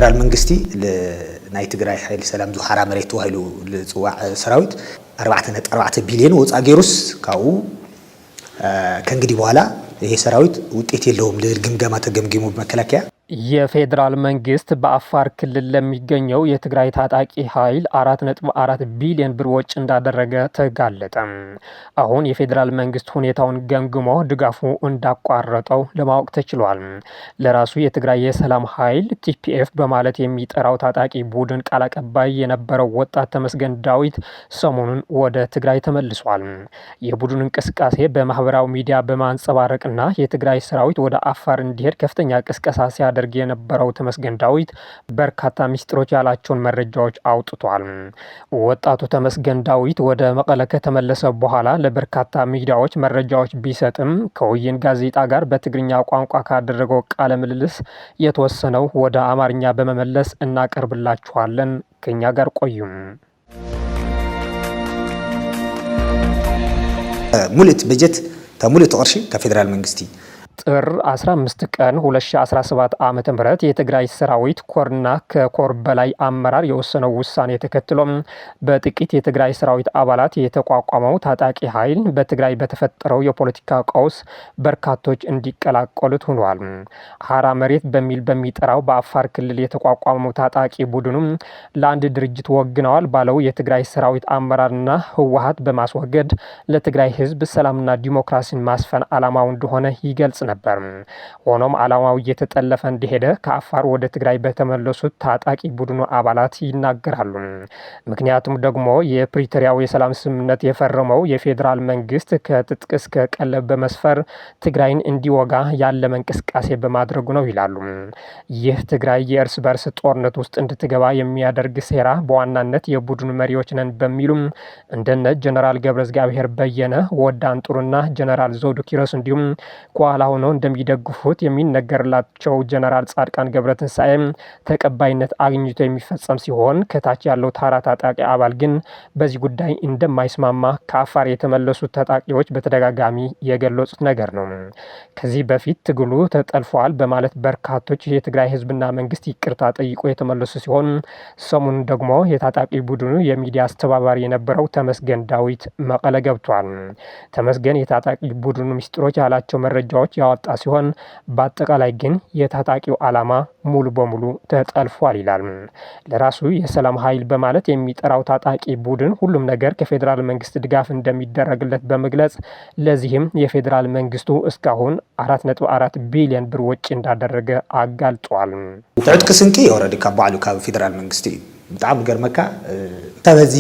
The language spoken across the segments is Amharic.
ፌደራል መንግስቲ ለናይ ትግራይ ኃይል ሰላም ዙሓራ መሬት ተዋሂሉ ለጽዋዕ ሰራዊት 4.4 ቢሊዮን ወፃ ገይሩስ ካው ከእንግዲህ በኋላ ይሄ ሰራዊት ውጤት የለውም ለግምገማ ተገምግሞ በመከላከያ የፌዴራል መንግስት በአፋር ክልል ለሚገኘው የትግራይ ታጣቂ ኃይል 4.4 ቢሊዮን ብር ወጪ እንዳደረገ ተጋለጠ። አሁን የፌዴራል መንግስት ሁኔታውን ገምግሞ ድጋፉ እንዳቋረጠው ለማወቅ ተችሏል። ለራሱ የትግራይ የሰላም ኃይል ቲፒኤፍ በማለት የሚጠራው ታጣቂ ቡድን ቃል አቀባይ የነበረው ወጣት ተመስገን ዳዊት ሰሞኑን ወደ ትግራይ ተመልሷል። የቡድኑ እንቅስቃሴ በማህበራዊ ሚዲያ በማንጸባረቅና የትግራይ ሰራዊት ወደ አፋር እንዲሄድ ከፍተኛ ቅስቀሳ ሲያደርግ የነበረው ተመስገን ዳዊት በርካታ ሚስጥሮች ያላቸውን መረጃዎች አውጥቷል። ወጣቱ ተመስገን ዳዊት ወደ መቀለ ከተመለሰ በኋላ ለበርካታ ሚዲያዎች መረጃዎች ቢሰጥም ከወይን ጋዜጣ ጋር በትግርኛ ቋንቋ ካደረገው ቃለ ምልልስ የተወሰነው ወደ አማርኛ በመመለስ እናቀርብላችኋለን። ከኛ ጋር ቆዩም። ሙሉት በጀት ተሙሉት ቅርሺ ከፌደራል መንግስቲ ጥር 15 ቀን 2017 ዓ.ም የትግራይ ሰራዊት ኮርና ከኮር በላይ አመራር የወሰነው ውሳኔ ተከትሎም በጥቂት የትግራይ ሰራዊት አባላት የተቋቋመው ታጣቂ ኃይል በትግራይ በተፈጠረው የፖለቲካ ቀውስ በርካቶች እንዲቀላቀሉት ሆኗል። ሀራ መሬት በሚል በሚጠራው በአፋር ክልል የተቋቋመው ታጣቂ ቡድኑም ለአንድ ድርጅት ወግነዋል ባለው የትግራይ ሰራዊት አመራርና ህወሓት በማስወገድ ለትግራይ ህዝብ ሰላምና ዲሞክራሲን ማስፈን ዓላማው እንደሆነ ይገልጽ ነበር። ሆኖም ዓላማው እየተጠለፈ እንደሄደ ከአፋር ወደ ትግራይ በተመለሱት ታጣቂ ቡድኑ አባላት ይናገራሉ። ምክንያቱም ደግሞ የፕሪቶሪያው የሰላም ስምምነት የፈረመው የፌዴራል መንግስት ከትጥቅ እስከ ቀለብ በመስፈር ትግራይን እንዲወጋ ያለመ እንቅስቃሴ በማድረጉ ነው ይላሉ። ይህ ትግራይ የእርስ በርስ ጦርነት ውስጥ እንድትገባ የሚያደርግ ሴራ በዋናነት የቡድኑ መሪዎች ነን በሚሉም እንደነ ጀነራል ገብረእግዚአብሔር በየነ፣ ወዳን ጥሩና ጀነራል ዘውዱ ኪሮስ እንዲሁም ከኋላ ሆነው እንደሚደግፉት የሚነገርላቸው ጀነራል ጻድቃን ገብረትንሳኤ ተቀባይነት አግኝቶ የሚፈጸም ሲሆን ከታች ያለው ታራ ታጣቂ አባል ግን በዚህ ጉዳይ እንደማይስማማ ከአፋር የተመለሱት ታጣቂዎች በተደጋጋሚ የገለጹት ነገር ነው። ከዚህ በፊት ትግሉ ተጠልፏል በማለት በርካቶች የትግራይ ህዝብና መንግስት ይቅርታ ጠይቆ የተመለሱ ሲሆን ሰሞኑን ደግሞ የታጣቂ ቡድኑ የሚዲያ አስተባባሪ የነበረው ተመስገን ዳዊት መቀለ ገብቷል። ተመስገን የታጣቂ ቡድኑ ሚስጥሮች ያላቸው መረጃዎች ያወጣ ሲሆን በአጠቃላይ ግን የታጣቂው ዓላማ ሙሉ በሙሉ ተጠልፏል ይላል። ለራሱ የሰላም ኃይል በማለት የሚጠራው ታጣቂ ቡድን ሁሉም ነገር ከፌዴራል መንግስት ድጋፍ እንደሚደረግለት በመግለጽ ለዚህም የፌዴራል መንግስቱ እስካሁን 4.4 ቢሊዮን ብር ወጪ እንዳደረገ አጋልጧል። ትዕድቅ ስንቂ ኦልሬዲ ካብ ባዕሉ ካብ ፌዴራል መንግስቲ በጣም ገርመካ ተበዚ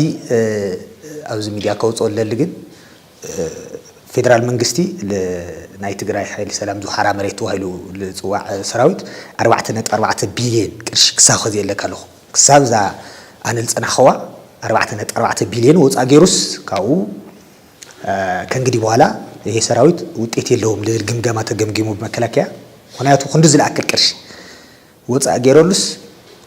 ኣብዚ ሚዲያ ከውፅኦ ለሊ ግን ፌደራል መንግስቲ ለናይ ትግራይ ኃይል ሰላም ዙሓራ መሬት ተዋሂሉ ለጽዋዕ ሰራዊት 4.4 ቢሊዮን ቅርሺ ክሳብ ከዚ የለካለሁ ክሳብ ዛ ኣነ ዝፀናኸዋ 4.4 ቢሊዮን ወፃ ገይሩስ ካብኡ ከእንግዲህ በኋላ ይሄ ሰራዊት ውጤት የለውም ለግምገማ ተገምግሞ በመከላከያ ምክንያቱ ክንዲ ዝለኣክል ቅርሺ ወፃ ገይሩልስ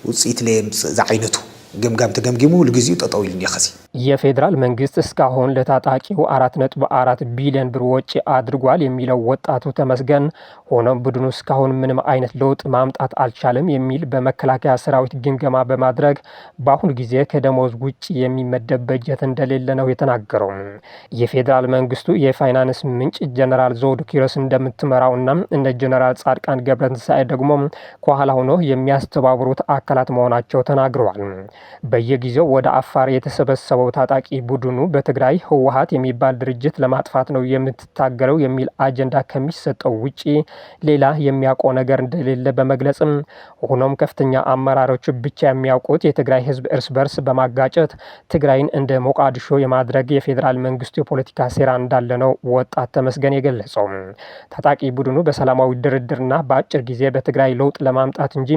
ውፅኢት ለምፅእ ዛ ዓይነቱ ገምጋም ተገምግሙ ለግዚኡ ጠጠው ይልን ያኸሲ የፌዴራል መንግስት እስካሁን ለታጣቂው 4.4 ቢሊዮን ብር ወጪ አድርጓል የሚለው ወጣቱ ተመስገን ሆኖም ቡድኑ እስካሁን ምንም አይነት ለውጥ ማምጣት አልቻለም የሚል በመከላከያ ሰራዊት ግምገማ በማድረግ በአሁኑ ጊዜ ከደሞዝ ውጪ የሚመደብ በጀት እንደሌለ ነው የተናገረው። የፌዴራል መንግስቱ የፋይናንስ ምንጭ ጀነራል ዘውዱ ኪሮስ እንደምትመራውና እነ ጀነራል ጻድቃን ገብረትንሳኤ ደግሞ ከኋላ ሆኖ የሚያስተባብሩት አካላት መሆናቸው ተናግረዋል። በየጊዜው ወደ አፋር የተሰበሰበው ታጣቂ ቡድኑ በትግራይ ህወሓት የሚባል ድርጅት ለማጥፋት ነው የምትታገለው የሚል አጀንዳ ከሚሰጠው ውጪ ሌላ የሚያውቀው ነገር እንደሌለ በመግለጽም ሆኖም ከፍተኛ አመራሮች ብቻ የሚያውቁት የትግራይ ህዝብ እርስ በርስ በማጋጨት ትግራይን እንደ ሞቃዲሾ የማድረግ የፌዴራል መንግስቱ የፖለቲካ ሴራ እንዳለ ነው ወጣት ተመስገን የገለጸው። ታጣቂ ቡድኑ በሰላማዊ ድርድርና በአጭር ጊዜ በትግራይ ለውጥ ለማምጣት እንጂ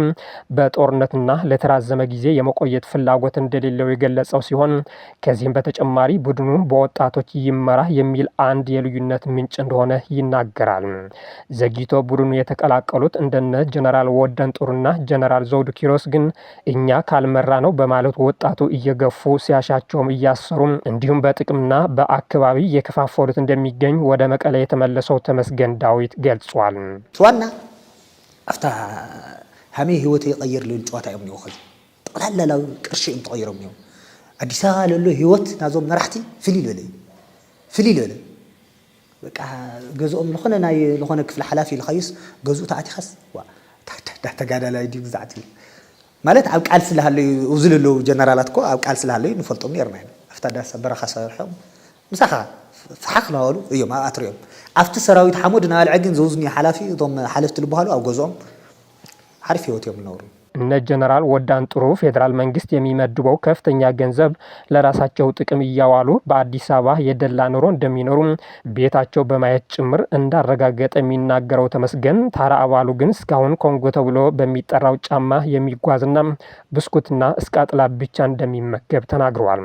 በጦርነትና ለተራዘመ ጊዜ የመቆየት ፍላጎት እንደሌለው የገለጸው ሲሆን ከዚህም በተጨማሪ ቡድኑ በወጣቶች ይመራ የሚል አንድ የልዩነት ምንጭ እንደሆነ ይናገራል። ዘግይቶ ቡድኑ የተቀላቀሉት እንደነ ጀነራል ወደን ጥሩና ጀነራል ዘውዱ ኪሮስ ግን እኛ ካልመራ ነው በማለት ወጣቱ እየገፉ ሲያሻቸውም እያሰሩ እንዲሁም በጥቅምና በአካባቢ የከፋፈሉት እንደሚገኝ ወደ መቀለ የተመለሰው ተመስገን ዳዊት ገልጿል። ዋና አፍታ همي هوتي يغير له الجوات يوم يوخذ طلع لا قرشي ام تغيرهم يوم አዲስ አበባ له ህይወት ናዞም መራሕቲ ፍሊል በለ በቃ ገዝኦም ለኾነ ክፍለ ሓላፊ ልኸይስ ገዝኡ ተኣቲኻስ ተጋዳላይ ዲ ግዛዕቲ ማለት ኣብ ቃል ስለሃለዩ ውዝልለው ጀነራላት እኮ ኣብ ቃል ስለሃለዩ ንፈልጦም ነርና ኣፍታ ዳስ በረኻ ሰርሖም ምሳኻ ፍሓኽ ናበሉ እዮም ኣትሪኦም ኣብቲ ሰራዊት ሓሙድ ናበልዐ ግን ዘውዝኒ ሓላፊ እቶም ሓለፍቲ ልበሃሉ ኣብ ገዝኦም ሓሪፍ ህይወት እዮም ዝነብሩ እነ ጀነራል ወዳን ጥሩ ፌዴራል መንግስት የሚመድበው ከፍተኛ ገንዘብ ለራሳቸው ጥቅም እያዋሉ በአዲስ አበባ የደላ ኑሮ እንደሚኖሩ ቤታቸው በማየት ጭምር እንዳረጋገጠ የሚናገረው ተመስገን ታራ አባሉ ግን እስካሁን ኮንጎ ተብሎ በሚጠራው ጫማ የሚጓዝና ብስኩትና እስቃጥላ ብቻ እንደሚመገብ ተናግረዋል።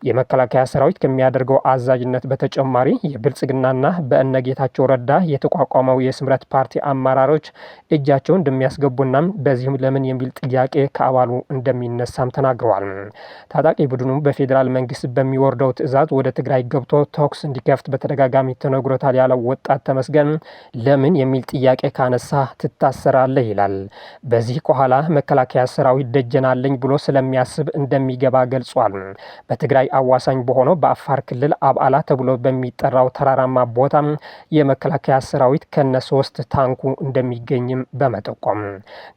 የመከላከያ ሰራዊት ከሚያደርገው አዛዥነት በተጨማሪ የብልጽግናና በእነጌታቸው ረዳ የተቋቋመው የስምረት ፓርቲ አመራሮች እጃቸውን እንደሚያስገቡና በዚህም ለምን የሚል ጥያቄ ከአባሉ እንደሚነሳም ተናግረዋል። ታጣቂ ቡድኑ በፌዴራል መንግስት በሚወርደው ትዕዛዝ ወደ ትግራይ ገብቶ ተኩስ እንዲከፍት በተደጋጋሚ ተነግሮታል ያለው ወጣት ተመስገን ለምን የሚል ጥያቄ ካነሳ ትታሰራለህ ይላል። በዚህ ከኋላ መከላከያ ሰራዊት ደጀናለኝ ብሎ ስለሚያስብ እንደሚገባ ገልጿል። በትግራይ አዋሳኝ በሆነው በአፋር ክልል አብዓላ ተብሎ በሚጠራው ተራራማ ቦታ የመከላከያ ሰራዊት ከነ 3 ታንኩ እንደሚገኝም በመጠቆም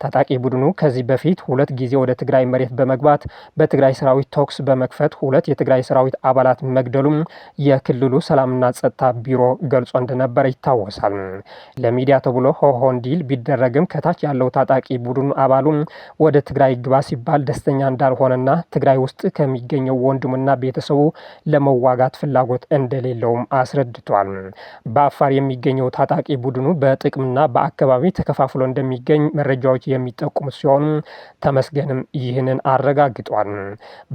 ታጣቂ ቡድኑ ከዚህ በፊት 2 ጊዜ ወደ ትግራይ መሬት በመግባት በትግራይ ሰራዊት ተኩስ በመክፈት 2 የትግራይ ሰራዊት አባላት መግደሉም የክልሉ ሰላምና ጸጥታ ቢሮ ገልጾ እንደነበር ይታወሳል። ለሚዲያ ተብሎ ሆሆንዲል ቢደረግም ከታች ያለው ታጣቂ ቡድኑ አባሉ ወደ ትግራይ ግባ ሲባል ደስተኛ እንዳልሆነና ትግራይ ውስጥ ከሚገኘው ወንድሙና ቤተሰቡ ለመዋጋት ፍላጎት እንደሌለውም አስረድቷል። በአፋር የሚገኘው ታጣቂ ቡድኑ በጥቅምና በአካባቢ ተከፋፍሎ እንደሚገኝ መረጃዎች የሚጠቁሙ ሲሆን ተመስገንም ይህንን አረጋግጧል።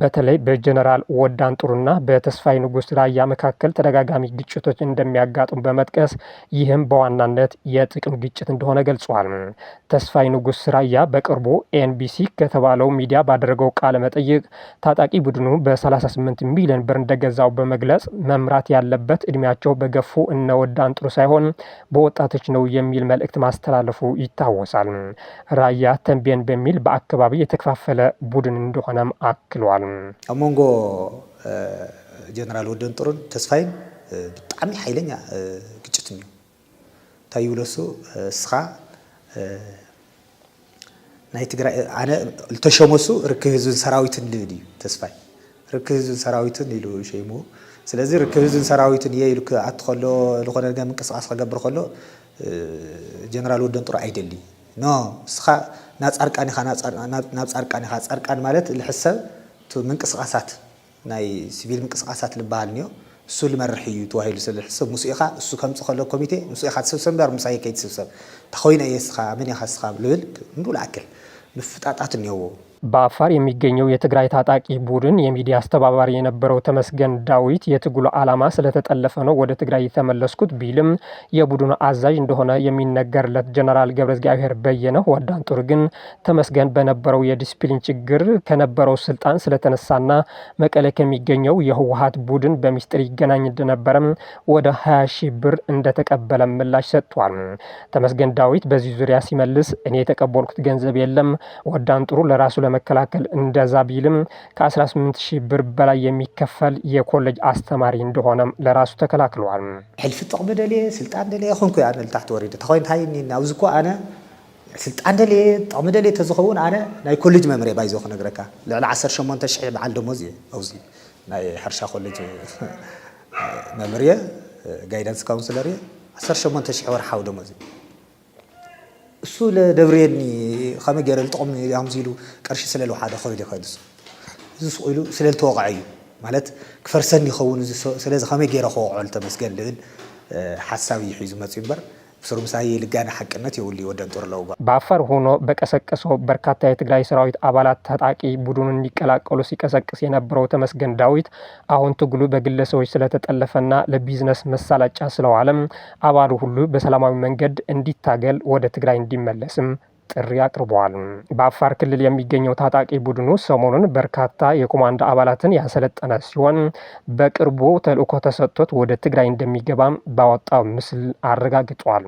በተለይ በጀነራል ወዳን ጥሩና በተስፋይ ንጉስ ራያ መካከል ተደጋጋሚ ግጭቶች እንደሚያጋጥሙ በመጥቀስ ይህም በዋናነት የጥቅም ግጭት እንደሆነ ገልጿል። ተስፋይ ንጉስ ራያ በቅርቡ ኤንቢሲ ከተባለው ሚዲያ ባደረገው ቃለ መጠይቅ ታጣቂ ቡድኑ በ38 ሚሊዮን ብር እንደገዛው በመግለጽ መምራት ያለበት እድሜያቸው በገፉ እነ ወዳን ጥሩ ሳይሆን በወጣቶች ነው የሚል መልእክት ማስተላለፉ ይታወሳል። ራያ ተንቤን በሚል በአካባቢ የተከፋፈለ ቡድን እንደሆነም አክሏል። አሞንጎ ጀነራል ወዳን ጥሩን ተስፋይን በጣም ኃይለኛ ግጭት ነው ታዩለሱ እስኻ ናይ ትግራይ አነ ልተሸመሱ ርክብ ህዝብን ሰራዊትን ልዲ ተስፋይ ርክብ ህዝብን ሰራዊትን ኢሉ ሸይሙ ስለዚህ ርክብ ህዝብን ሰራዊትን ይይሉ አትኸሎ ለኾነ ነገር ምንቅስቃስ ከገብር ከሎ ጀነራል ወዳን ጥሩ አይደሊ ኖ እስኻ ናጻርቃኒ ጻርቃን ማለት ልሕሰብ ምንቅስቃሳት ናይ ሲቪል ምንቅስቃሳት ልባሃልኒዮ እሱ ልመርሕ እዩ ተዋሂሉ ስለሕሰብ ሙስኢኻ እሱ ከምፅ ከሎ ኮሚቴ ሙስኢኻ ትስብሰብ በር ሙሳይ ከይትስብሰብ ተኾይነ የስኻ ምን ኢኻ ስኻ ልብል እንዱ ላአክል ንፍጣጣት ነው። በአፋር የሚገኘው የትግራይ ታጣቂ ቡድን የሚዲያ አስተባባሪ የነበረው ተመስገን ዳዊት የትግሉ ዓላማ ስለተጠለፈ ነው ወደ ትግራይ የተመለስኩት ቢልም የቡድኑ አዛዥ እንደሆነ የሚነገርለት ጀነራል ገብረእግዚአብሔር በየነ ወዳን ጥሩ ግን ተመስገን በነበረው የዲስፕሊን ችግር ከነበረው ስልጣን ስለተነሳና መቀሌ ከሚገኘው የህወሓት ቡድን በሚስጥር ይገናኝ እንደነበረም ወደ 20 ሺህ ብር እንደተቀበለ ምላሽ ሰጥቷል። ተመስገን ዳዊት በዚህ ዙሪያ ሲመልስ እኔ የተቀበልኩት ገንዘብ የለም ወዳን ጥሩ ለራሱ ለመከላከል እንደዛ ቢልም ከ18000 ብር በላይ የሚከፈል የኮሌጅ አስተማሪ እንደሆነም ለራሱ ተከላክሏል። ሕልፍ ጥቅም ደሌ ስልጣን ደሌ ኮንኩ ያነ ለታሕት ወሪደ ተኾይን ታይኒና አውዝኮ አነ ስልጣን ደሌ ጥቅም ደሌ ተዝኸውን አነ ናይ ኮሌጅ መምሪያ ባይዞ ክነግረካ ልዕሊ 18000 በዓል ደሞዝ አውዚ ናይ ሕርሻ ኮሌጅ መምሪያ ጋይዳንስ ካውንስለር 18000 ወርሓዊ ደሞዝ እሱ ለደብሬኒ ከመ ገረ ልጥቅም ያምዚሉ ቀርሺ ስለለው ሓደ ኾይደ ኸድስ እሱ ኢሉ ስለልተወقعዩ ማለት ክፈርሰኒ ይኸውን ስለዚ ከመ ገረ ኸውዕል ተመስገን ልብል ሐሳብ ይሒዙ መጽ ይበር ስሩም ሳይ ልጋና ሐቅነት ይውል ወዳን ጥሩ ለው በአፋር ሆኖ በቀሰቀሰው በርካታ የትግራይ ሰራዊት አባላት ታጣቂ ቡድኑን እንዲቀላቀሉ ሲቀሰቅስ የነበረው ተመስገን ዳዊት አሁን ትግሉ በግለሰቦች ስለተጠለፈና ለቢዝነስ መሳለጫ ስለዋለም አባሉ ሁሉ በሰላማዊ መንገድ እንዲታገል ወደ ትግራይ እንዲመለስም ጥሪ አቅርበዋል። በአፋር ክልል የሚገኘው ታጣቂ ቡድኑ ሰሞኑን በርካታ የኮማንዶ አባላትን ያሰለጠነ ሲሆን በቅርቡ ተልእኮ ተሰጥቶት ወደ ትግራይ እንደሚገባም ባወጣው ምስል አረጋግጧል።